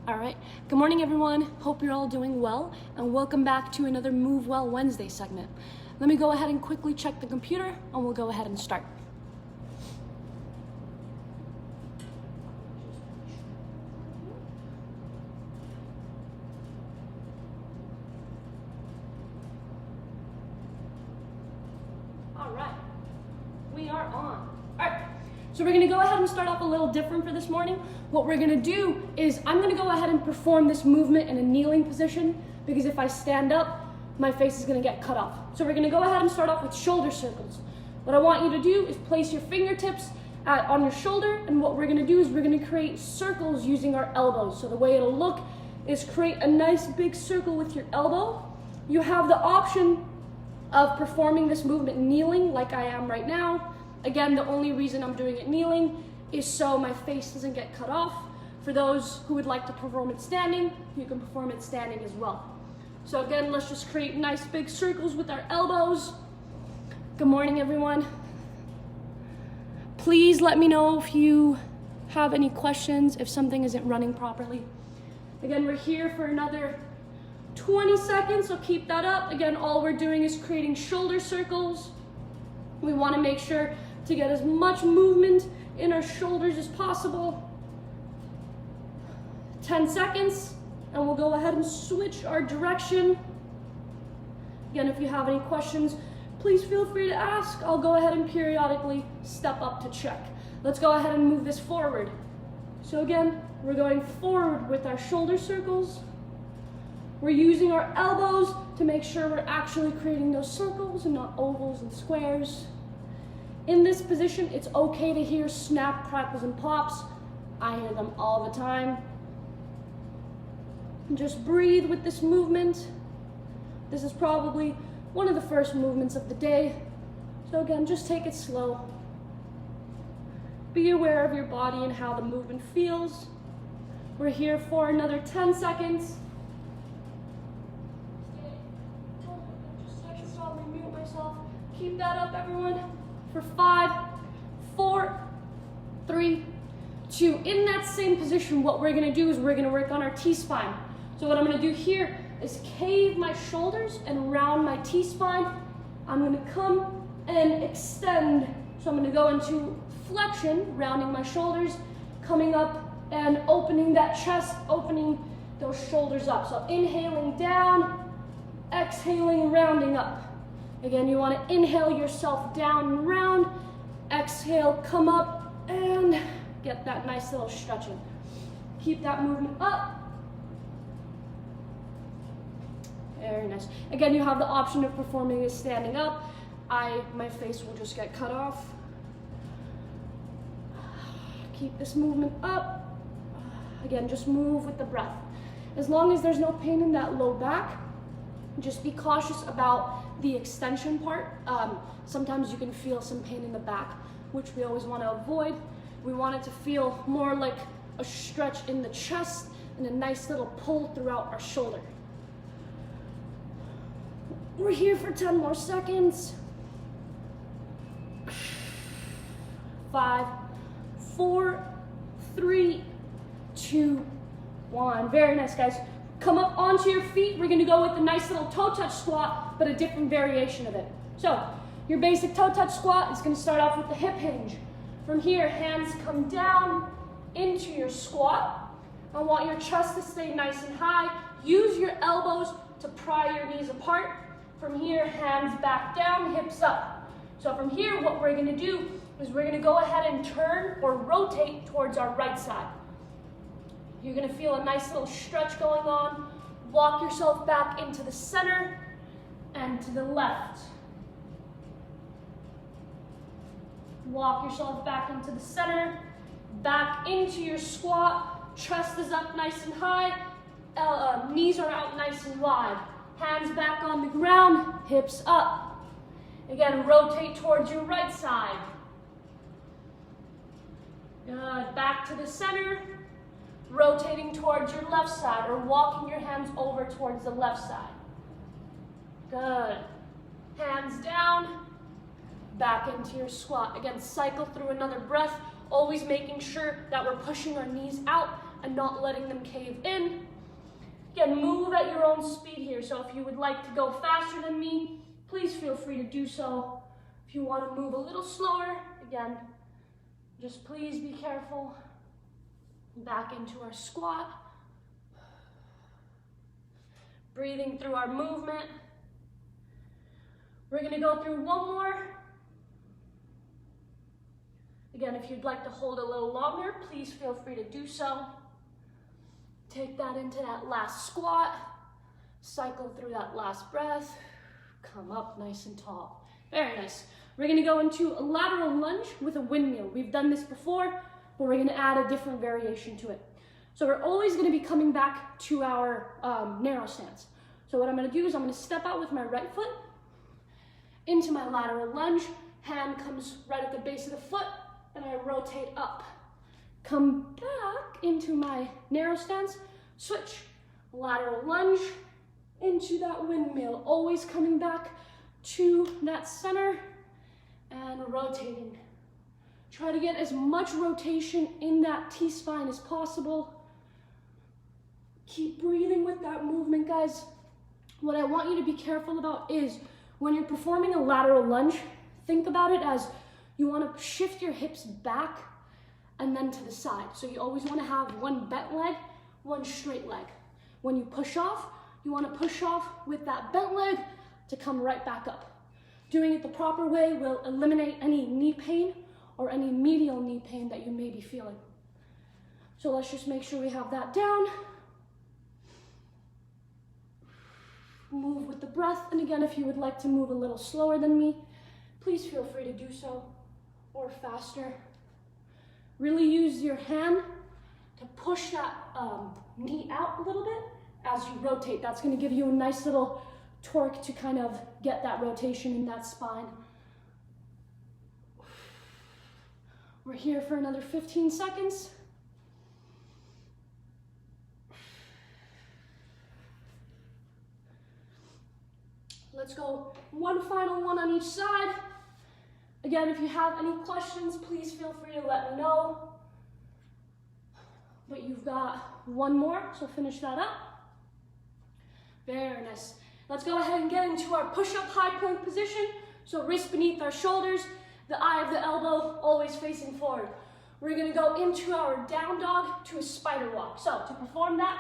All right, good morning everyone. Hope you're all doing well and welcome back to another Move Well Wednesday segment. Let me go ahead and quickly check the computer and we'll go ahead and start. All right, we are on. All right. So we're gonna go ahead and start off a little different for this morning. What we're gonna do is I'm gonna go ahead and perform this movement in a kneeling position because if I stand up, my face is gonna get cut off. So we're gonna go ahead and start off with shoulder circles. What I want you to do is place your fingertips on your shoulder, and what we're gonna do is we're gonna create circles using our elbows. So the way it'll look is create a nice big circle with your elbow. You have the option of performing this movement kneeling like I am right now. Again, the only reason I'm doing it kneeling is so my face doesn't get cut off. For those who would like to perform it standing, you can perform it standing as well. So again, let's just create nice big circles with our elbows. Good morning, everyone. Please let me know if you have any questions, if something isn't running properly. Again, we're here for another 20 seconds, so keep that up. Again, all we're doing is creating shoulder circles. We want to make sure to get as much movement in our shoulders as possible. 10 seconds, and we'll go ahead and switch our direction. Again, if you have any questions, please feel free to ask. I'll go ahead and periodically step up to check. Let's go ahead and move this forward. So again, we're going forward with our shoulder circles. We're using our elbows to make sure we're actually creating those circles and not ovals and squares. In this position, it's okay to hear snap, crackles, and pops. I hear them all the time. Just breathe with this movement. This is probably one of the first movements of the day. So again, just take it slow. Be aware of your body and how the movement feels. We're here for another 10 seconds. Just a second, so I'll mute myself. Keep that up, everyone. For 5, 4, 3, 2. In that same position, what we're gonna do is we're gonna work on our T-spine. So what I'm gonna do here is cave my shoulders and round my T-spine. I'm gonna come and extend. So I'm gonna go into flexion, rounding my shoulders, coming up and opening that chest, opening those shoulders up. So inhaling down, exhaling, rounding up. Again, you want to inhale yourself down and round, exhale, come up, and get that nice little stretching. Keep that movement up. Very nice. Again, you have the option of performing this standing up. My face will just get cut off. Keep this movement up. Again, just move with the breath. As long as there's no pain in that low back, just be cautious about the extension part. Sometimes you can feel some pain in the back, which we always want to avoid. We want it to feel more like a stretch in the chest and a nice little pull throughout our shoulder. We're here for 10 more seconds. 5, 4, 3, 2, 1. Very nice, guys. Come up onto your feet. We're gonna go with the nice little toe touch squat, but a different variation of it. So your basic toe touch squat is gonna start off with the hip hinge. From here, hands come down into your squat. I want your chest to stay nice and high. Use your elbows to pry your knees apart. From here, hands back down, hips up. So from here, what we're gonna do is we're gonna go ahead and turn or rotate towards our right side. You're gonna feel a nice little stretch going on. Walk yourself back into the center and to the left. Walk yourself back into the center, back into your squat. Chest is up nice and high. Knees are out nice and wide. Hands back on the ground, hips up. Again, rotate towards your right side. Good, back to the center. Rotating towards your left side or walking your hands over towards the left side. Good. Hands down, back into your squat. Again, cycle through another breath, always making sure that we're pushing our knees out and not letting them cave in. Again, move at your own speed here. So if you would like to go faster than me, please feel free to do so. If you want to move a little slower, again, just please be careful. Back into our squat. Breathing through our movement. We're going to go through one more. Again, if you'd like to hold a little longer, please feel free to do so. Take that into that last squat. Cycle through that last breath. Come up nice and tall. Very nice. We're going to go into a lateral lunge with a windmill. We've done this before, but we're going to add a different variation to it. So we're always going to be coming back to our narrow stance. So what I'm going to do is I'm going to step out with my right foot into my lateral lunge. Hand comes right at the base of the foot, and I rotate up. Come back into my narrow stance, switch, lateral lunge into that windmill, always coming back to that center and rotating. Try to get as much rotation in that T-spine as possible. Keep breathing with that movement, guys. What I want you to be careful about is when you're performing a lateral lunge, think about it as you want to shift your hips back and then to the side. So you always want to have one bent leg, one straight leg. When you push off, you want to push off with that bent leg to come right back up. Doing it the proper way will eliminate any knee pain or any medial knee pain that you may be feeling. So let's just make sure we have that down. Move with the breath. And again, if you would like to move a little slower than me, please feel free to do so, or faster. Really use your hand to push that knee out a little bit as you rotate. That's going to give you a nice little torque to kind of get that rotation in that spine. We're here for another 15 seconds. Let's go one final one on each side. Again, if you have any questions, please feel free to let me know. But you've got one more, so finish that up. Very nice. Let's go ahead and get into our push-up high plank position. So wrist beneath our shoulders, the eye of the elbow always facing forward. We're gonna go into our down dog to a spider walk. So to perform that,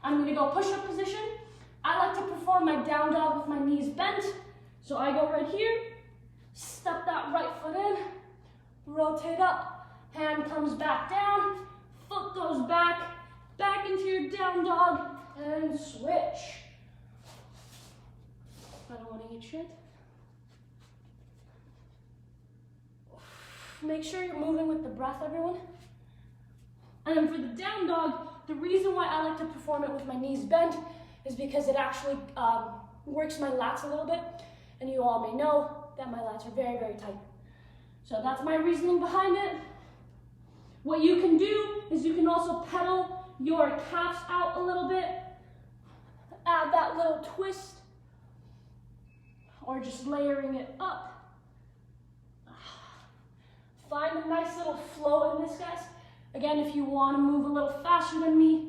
I'm gonna go push-up position. I like to perform my down dog with my knees bent. So I go right here, step that right foot in, rotate up, hand comes back down, foot goes back, back into your down dog, and switch. I don't want to eat shit. Make sure you're moving with the breath, everyone. And then for the down dog, the reason why I like to perform it with my knees bent is because it actually works my lats a little bit. And you all may know that my lats are very, very tight. So that's my reasoning behind it. What you can do is you can also pedal your calves out a little bit, add that little twist, or just layering it up. Find a nice little flow in this, guys. Again, if you want to move a little faster than me,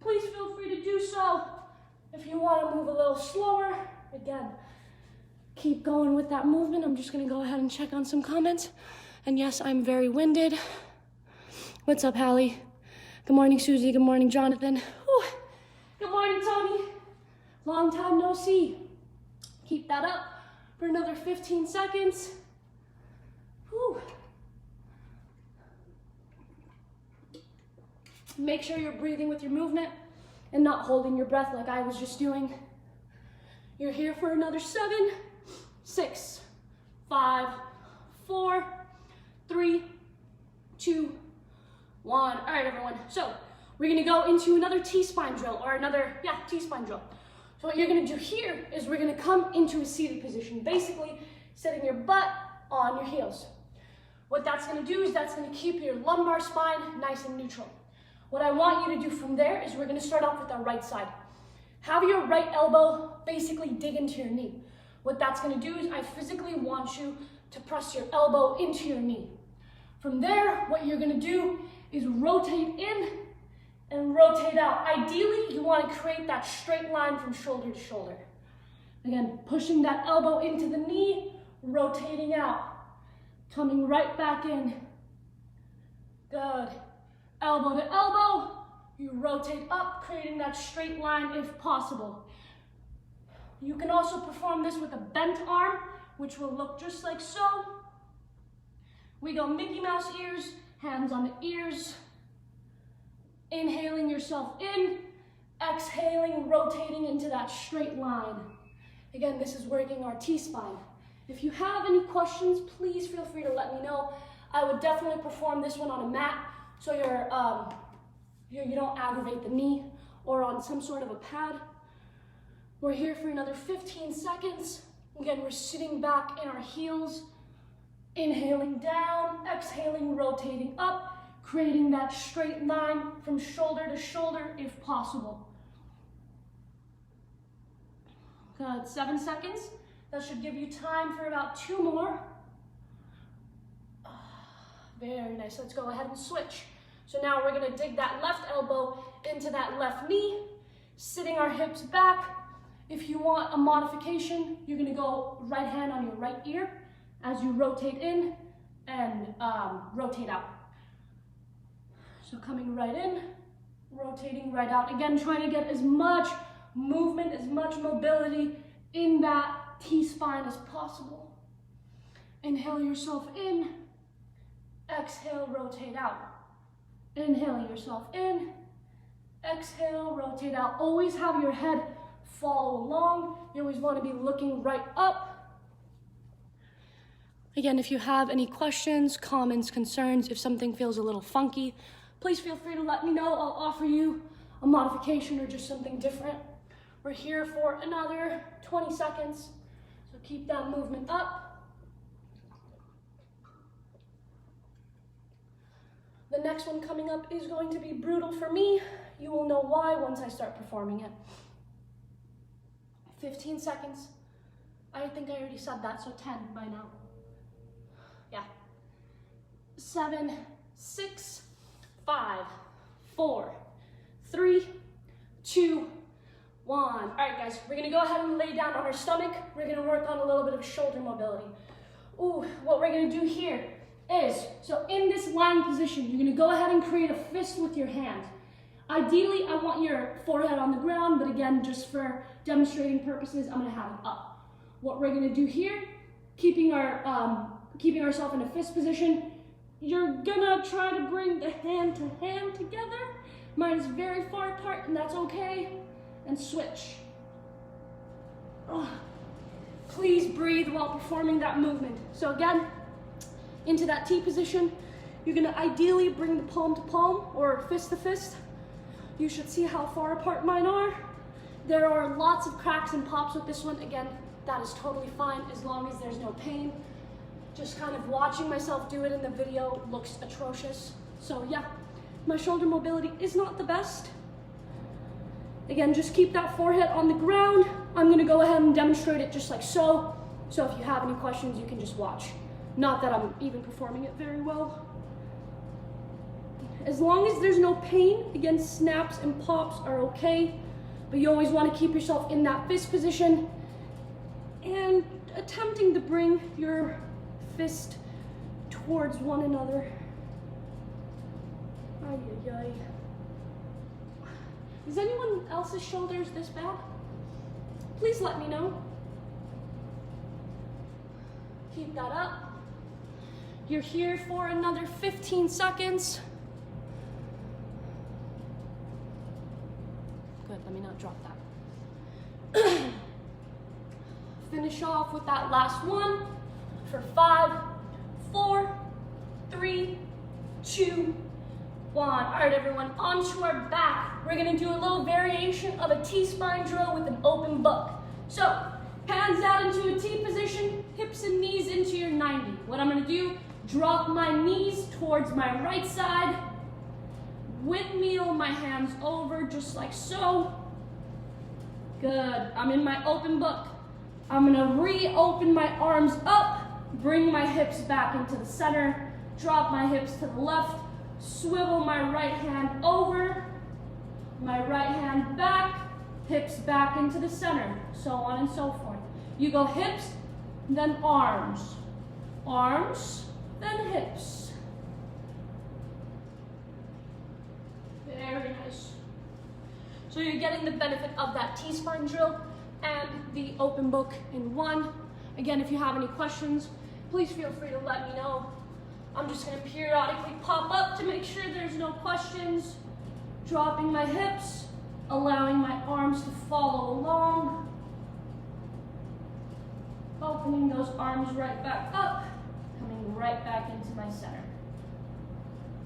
please feel free to do so. If you want to move a little slower, again, keep going with that movement. I'm just going to go ahead and check on some comments. And yes, I'm very winded. What's up, Hallie? Good morning, Susie. Good morning, Jonathan. Whew. Good morning, Tony. Long time no see. Keep that up for another 15 seconds. Whew. Make sure you're breathing with your movement and not holding your breath like I was just doing. You're here for another 7, 6, 5, 4, 3, 2, 1. All right, everyone. So we're gonna go into another T-spine drill, or another, T-spine drill. So what you're gonna do here is we're gonna come into a seated position, basically setting your butt on your heels. What that's gonna do is that's gonna keep your lumbar spine nice and neutral. What I want you to do from there is we're gonna start off with our right side. Have your right elbow basically dig into your knee. What that's gonna do is I physically want you to press your elbow into your knee. From there, what you're gonna do is rotate in and rotate out. Ideally, you want to create that straight line from shoulder to shoulder. Again, pushing that elbow into the knee, rotating out, coming right back in. Good. Elbow to elbow, you rotate up, creating that straight line if possible. You can also perform this with a bent arm, which will look just like so. We go Mickey Mouse ears, hands on the ears. Inhaling yourself in, exhaling, rotating into that straight line. Again, this is working our T-spine. If you have any questions, please feel free to let me know. I would definitely perform this one on a mat so you don't aggravate the knee, or on some sort of a pad. We're here for another 15 seconds. Again, we're sitting back in our heels, inhaling down, exhaling, rotating up, creating that straight line from shoulder to shoulder if possible. Good, 7 seconds. That should give you time for about 2 more. Very nice, let's go ahead and switch. So now we're gonna dig that left elbow into that left knee, sitting our hips back. If you want a modification, you're gonna go right hand on your right ear as you rotate in and rotate out. So coming right in, rotating right out. Again, trying to get as much movement, as much mobility in that T-spine as possible. Inhale yourself in, exhale, rotate out. Inhaling yourself in, exhale, rotate out. Always have your head follow along. You always want to be looking right up. Again, if you have any questions, comments, concerns, if something feels a little funky, please feel free to let me know. I'll offer you a modification or just something different. We're here for another 20 seconds, so keep that movement up. The next one coming up is going to be brutal for me. You will know why once I start performing it. 15 seconds. I think I already said that, so 10 by now. Yeah. 7, 6, 5, 4, 3, 2, 1. All right, guys, we're gonna go ahead and lay down on our stomach. We're gonna work on a little bit of shoulder mobility. Ooh, what we're gonna do here is, so in this lying position, you're gonna go ahead and create a fist with your hand. Ideally, I want your forehead on the ground, but again, just for demonstrating purposes, I'm gonna have it up. What we're gonna do here, keeping ourselves in a fist position, you're gonna try to bring the hand to hand together. Mine is very far apart, and that's okay. And switch. Please breathe while performing that movement. So again, into that T position, you're gonna ideally bring the palm to palm or fist to fist. You should see how far apart mine are. There are lots of cracks and pops with this one. Again, that is totally fine as long as there's no pain. Just kind of watching myself do it in the video looks atrocious. So yeah, my shoulder mobility is not the best. Again, just keep that forehead on the ground. I'm gonna go ahead and demonstrate it just like so. So if you have any questions, you can just watch. Not that I'm even performing it very well. As long as there's no pain, again, snaps and pops are okay, but you always want to keep yourself in that fist position and attempting to bring your fist towards one another. Ay, ay, ay. Is anyone else's shoulders this bad? Please let me know. Keep that up. You're here for another 15 seconds. Good, let me not drop that. Finish off with that last one for 5, 4, 3, 2, 1. All right, everyone, onto our back. We're gonna do a little variation of a T-spine drill with an open book. So, hands out into a T position, hips and knees into your 90. What I'm gonna do, drop my knees towards my right side, windmill my hands over just like so. Good, I'm in my open book. I'm gonna reopen my arms up, bring my hips back into the center, drop my hips to the left, swivel my right hand over, my right hand back, hips back into the center, so on and so forth. You go hips, then arms, arms, then hips. Very nice. So you're getting the benefit of that T-spine drill and the open book in one. Again, if you have any questions, please feel free to let me know. I'm just going to periodically pop up to make sure there's no questions. Dropping my hips, allowing my arms to follow along. Opening those arms right back up, coming right back into my center.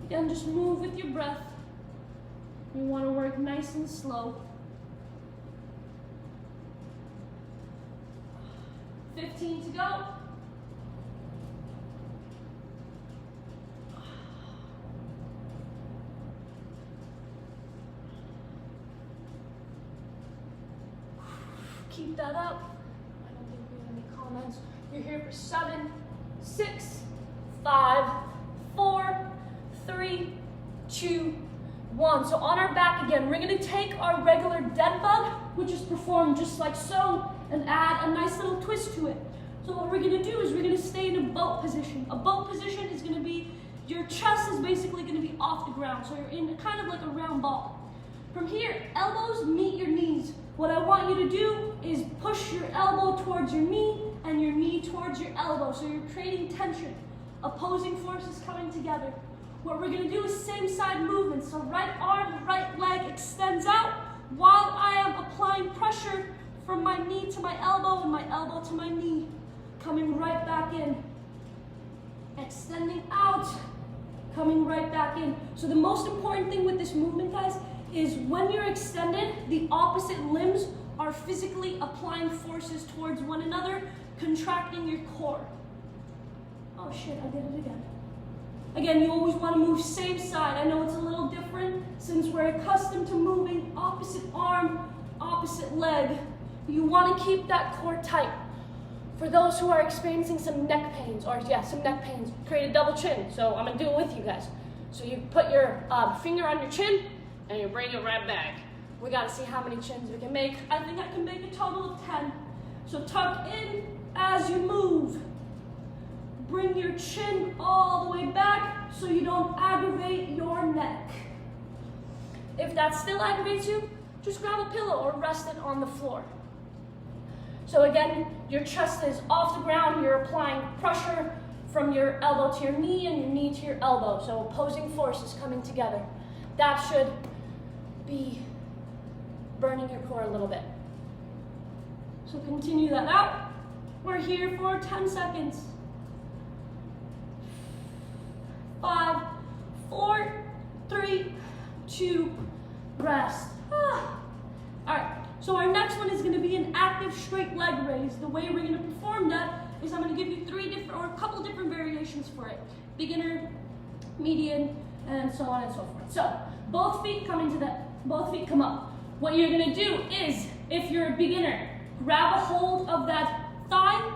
Again, just move with your breath. You want to work nice and slow. 15 to go. Keep that up. I don't think we have any comments. You're here for 7, 6, 5, 4, 3, 2, 1. So on our back again, we're going to take our regular dead bug, which is performed just like so, and add a nice little twist to it. So what we're going to do is we're going to stay in a boat position. A boat position is going to be, your chest is basically going to be off the ground. So you're in kind of like a round ball. From here, elbows meet your knees. What I want you to do is push your elbow towards your knee and your knee towards your elbow. So you're creating tension, opposing forces coming together. What we're going to do is same side movement. So right arm, right leg extends out while I am applying pressure from my knee to my elbow and my elbow to my knee. Coming right back in. Extending out, coming right back in. So the most important thing with this movement, guys, is when you're extended, the opposite limbs are physically applying forces towards one another, contracting your core. Oh shit, I did it again. Again, you always want to move same side. I know it's a little different since we're accustomed to moving opposite arm, opposite leg. You want to keep that core tight. For those who are experiencing some neck pains, some neck pains, create a double chin. So I'm going to do it with you guys. So you put your finger on your chin, and you bring it right back. We gotta see how many chins we can make. I think I can make a total of 10. So tuck in as you move. Bring your chin all the way back so you don't aggravate your neck. If that still aggravates you, just grab a pillow or rest it on the floor. So again, your chest is off the ground. You're applying pressure from your elbow to your knee and your knee to your elbow. So opposing forces coming together. That should be burning your core a little bit. So continue that out. We're here for 10 seconds. 5, 4, 3, 2, rest. All right, so our next one is going to be an active straight leg raise. The way we're going to perform that is I'm going to give you a couple different variations for it. Beginner, median, and so on and so forth. So both feet come up. What you're going to do is, if you're a beginner, grab a hold of that thigh,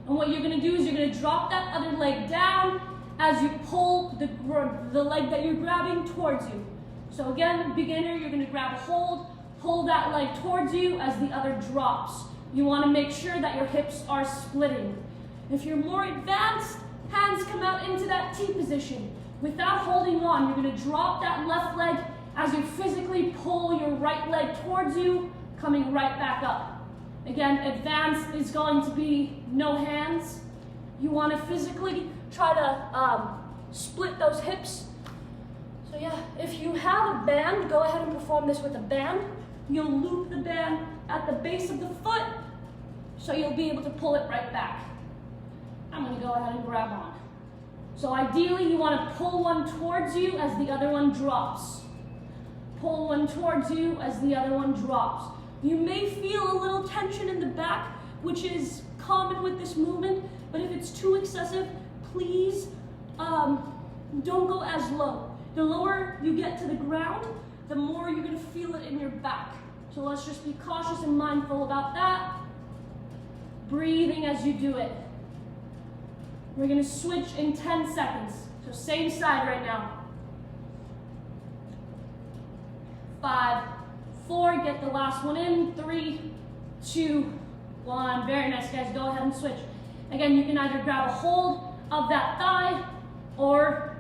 and what you're going to do is you're going to drop that other leg down as you pull the leg that you're grabbing towards you. So again, beginner, you're going to grab a hold, pull that leg towards you as the other drops. You want to make sure that your hips are splitting. If you're more advanced, hands come out into that T position. Without holding on, you're going to drop that left leg as you physically pull your right leg towards you, coming right back up. Again, advanced is going to be no hands. You want to physically try to split those hips. So yeah, if you have a band, go ahead and perform this with a band. You'll loop the band at the base of the foot, so you'll be able to pull it right back. I'm going to go ahead and grab on. So ideally, you want to pull one towards you as the other one drops. Pull one towards you as the other one drops. You may feel a little tension in the back, which is common with this movement, but if it's too excessive, please don't go as low. The lower you get to the ground, the more you're going to feel it in your back. So let's just be cautious and mindful about that. Breathing as you do it. We're going to switch in 10 seconds. So same side right now. 5, 4, get the last one in, 3, 2, 1. Very nice, guys. Go ahead and switch. Again, you can either grab a hold of that thigh or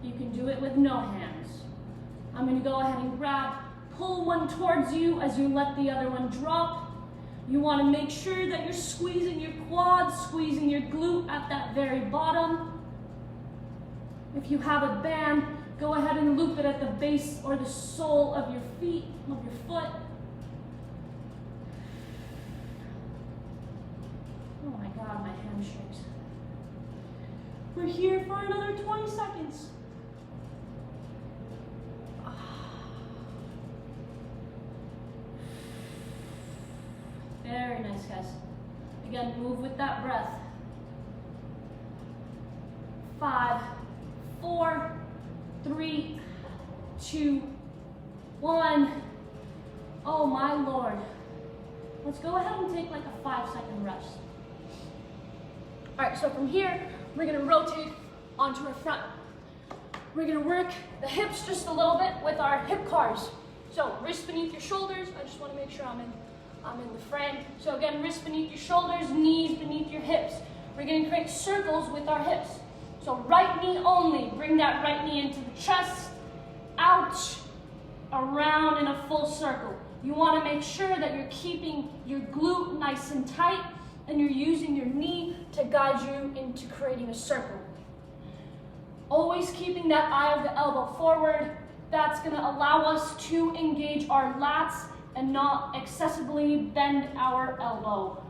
you can do it with no hands. I'm going to go ahead and pull one towards you as you let the other one drop. You want to make sure that you're squeezing your quads, squeezing your glute at that very bottom. If you have a band, go ahead and loop it at the base or the sole of your feet, of your foot. Oh my God, my hamstrings. We're here for another 20 seconds. Very nice, guys. Again, move with that breath. 5, 4, 3, 2, 1. Oh my Lord. Let's go ahead and take like a 5-second rest. All right, so from here, we're gonna rotate onto our front. We're gonna work the hips just a little bit with our hip cars. So wrists beneath your shoulders. I just wanna make sure I'm in the frame. So again, wrists beneath your shoulders, knees beneath your hips. We're gonna create circles with our hips. So right knee only, bring that right knee into the chest, out, around in a full circle. You wanna make sure that you're keeping your glute nice and tight and you're using your knee to guide you into creating a circle. Always keeping that eye of the elbow forward. That's gonna allow us to engage our lats and not excessively bend our elbow.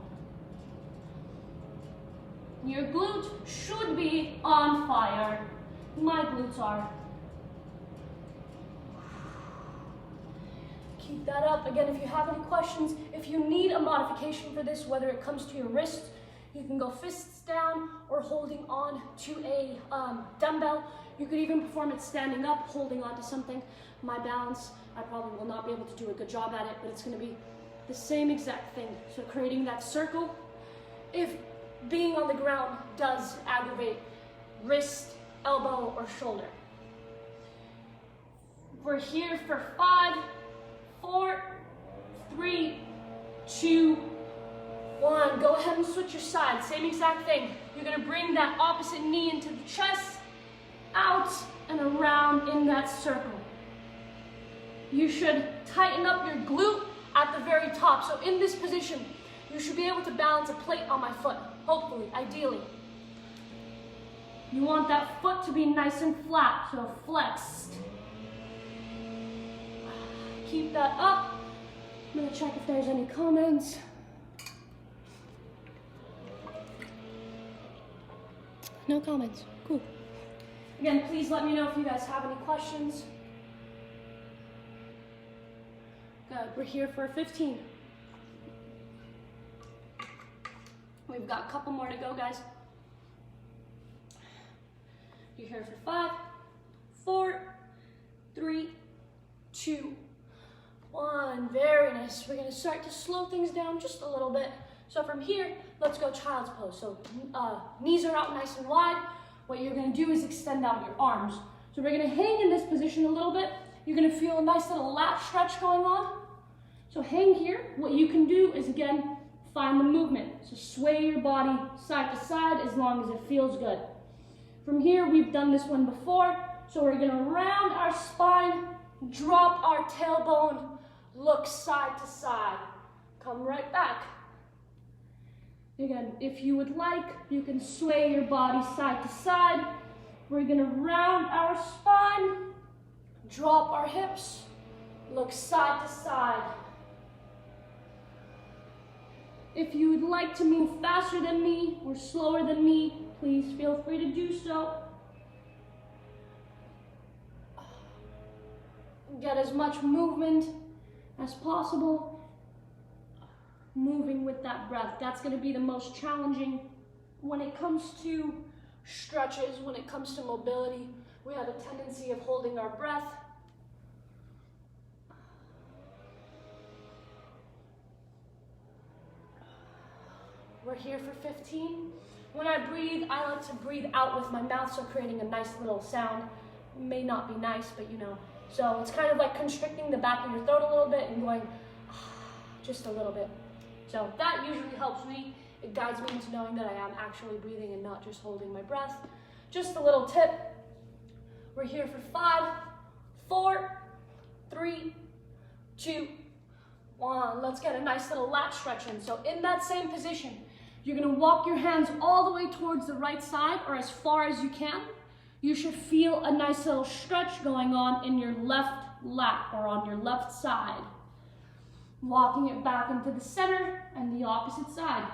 Your glute should be on fire. My glutes are. Keep that up. Again, if you have any questions, if you need a modification for this, whether it comes to your wrist, you can go fists down or holding on to a dumbbell. You could even perform it standing up, holding on to something. My balance, I probably will not be able to do a good job at it, but it's going to be the same exact thing. So creating that circle. If being on the ground does aggravate wrist, elbow, or shoulder. We're here for 5, 4, 3, 2, 1. Go ahead and switch your side. Same exact thing. You're going to bring that opposite knee into the chest, out and around in that circle. You should tighten up your glute at the very top. So in this position, you should be able to balance a plate on my foot, hopefully, ideally. You want that foot to be nice and flat, so flexed. Keep that up. I'm gonna check if there's any comments. No comments, cool. Again, please let me know if you guys have any questions. Good, we're here for 15. We've got a couple more to go, guys. You're here for 5, 4, 3, 2, 1. Very nice. We're gonna start to slow things down just a little bit. So from here, let's go child's pose. So knees are out nice and wide. What you're gonna do is extend out your arms. So we're gonna hang in this position a little bit. You're gonna feel a nice little lat stretch going on. So hang here. What you can do is, again, find the movement. So sway your body side to side as long as it feels good. From here, we've done this one before. So we're gonna round our spine, drop our tailbone, look side to side. Come right back. Again, if you would like, you can sway your body side to side. We're gonna round our spine, drop our hips, look side to side. If you would like to move faster than me or slower than me, please feel free to do so. Get as much movement as possible. Moving with that breath. That's going to be the most challenging when it comes to stretches, when it comes to mobility. We have a tendency of holding our breath. We're here for 15. When I breathe, I like to breathe out with my mouth, so creating a nice little sound. May not be nice, but you know, So it's kind of like constricting the back of your throat a little bit and going just a little bit. So that usually helps me. It guides me into knowing that I am actually breathing and not just holding my breath. Just a little tip. We're here for 5, 4, 3, 2, 1. Let's get a nice little lat stretch in. So in that same position, you're gonna walk your hands all the way towards the right side or as far as you can. You should feel a nice little stretch going on in your left lat or on your left side. Walking it back into the center and the opposite side.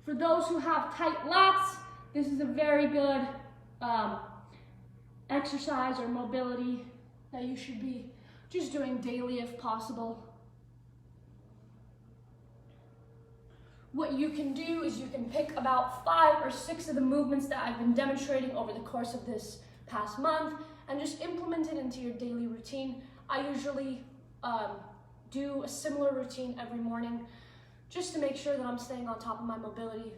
For those who have tight lats, this is a very good exercise or mobility that you should be just doing daily if possible. What you can do is you can pick about 5 or 6 of the movements that I've been demonstrating over the course of this past month and just implement it into your daily routine. I usually do a similar routine every morning just to make sure that I'm staying on top of my mobility,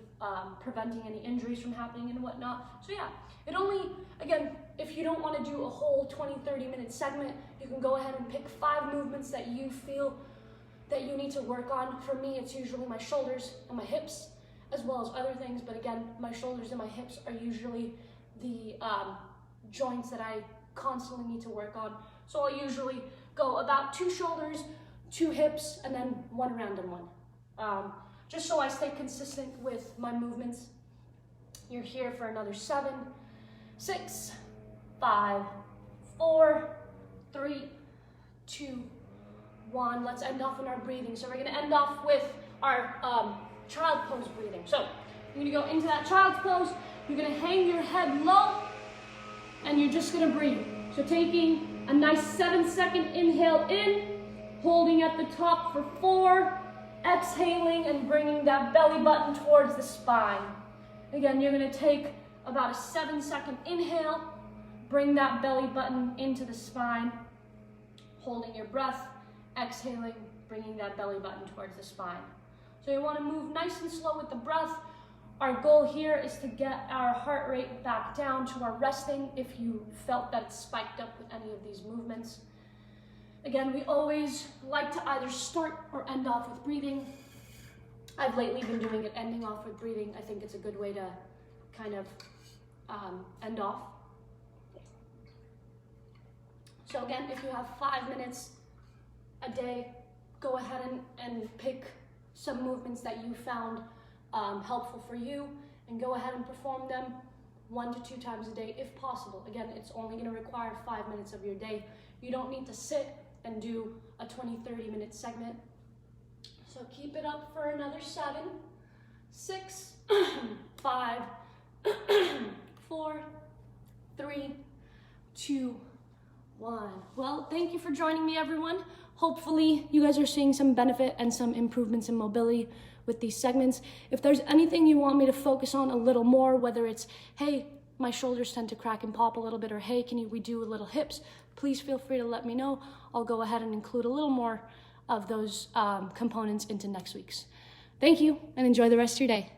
preventing any injuries from happening and whatnot. So yeah, it only, again, if you don't want to do a whole 20-30 minute segment, you can go ahead and pick 5 movements that you feel that you need to work on. For me, it's usually my shoulders and my hips, as well as other things. But again, my shoulders and my hips are usually the joints that I constantly need to work on. So I'll usually go about 2 shoulders, 2 hips, and then 1 random one. Just so I stay consistent with my movements. You're here for another 7, 6, 5, 4, 3, 2, 1. Let's end off in our breathing. So we're going to end off with our child pose breathing. So you're going to go into that child's pose. You're going to hang your head low, and you're just going to breathe. So taking a nice 7-second inhale in, holding at the top for 4, exhaling and bringing that belly button towards the spine. Again, you're going to take about a 7-second inhale, bring that belly button into the spine, holding your breath, exhaling, bringing that belly button towards the spine. So you want to move nice and slow with the breath. Our goal here is to get our heart rate back down to our resting if you felt that it spiked up with any of these movements. Again, we always like to either start or end off with breathing. I've lately been doing it ending off with breathing. I think it's a good way to kind of end off. So again, if you have 5 minutes a day, go ahead and pick some movements that you found helpful for you and go ahead and perform them 1 to 2 times a day if possible. Again, it's only going to require 5 minutes of your day. You don't need to sit and do a 20-30 minute segment. So keep it up for another 7, 6, 5, 4, 3, 2, 1. Well, thank you for joining me, everyone. Hopefully you guys are seeing some benefit and some improvements in mobility with these segments. If there's anything you want me to focus on a little more, whether it's, hey, my shoulders tend to crack and pop a little bit, or hey, we do a little hips, please feel free to let me know. I'll go ahead and include a little more of those components into next week's. Thank you, and enjoy the rest of your day.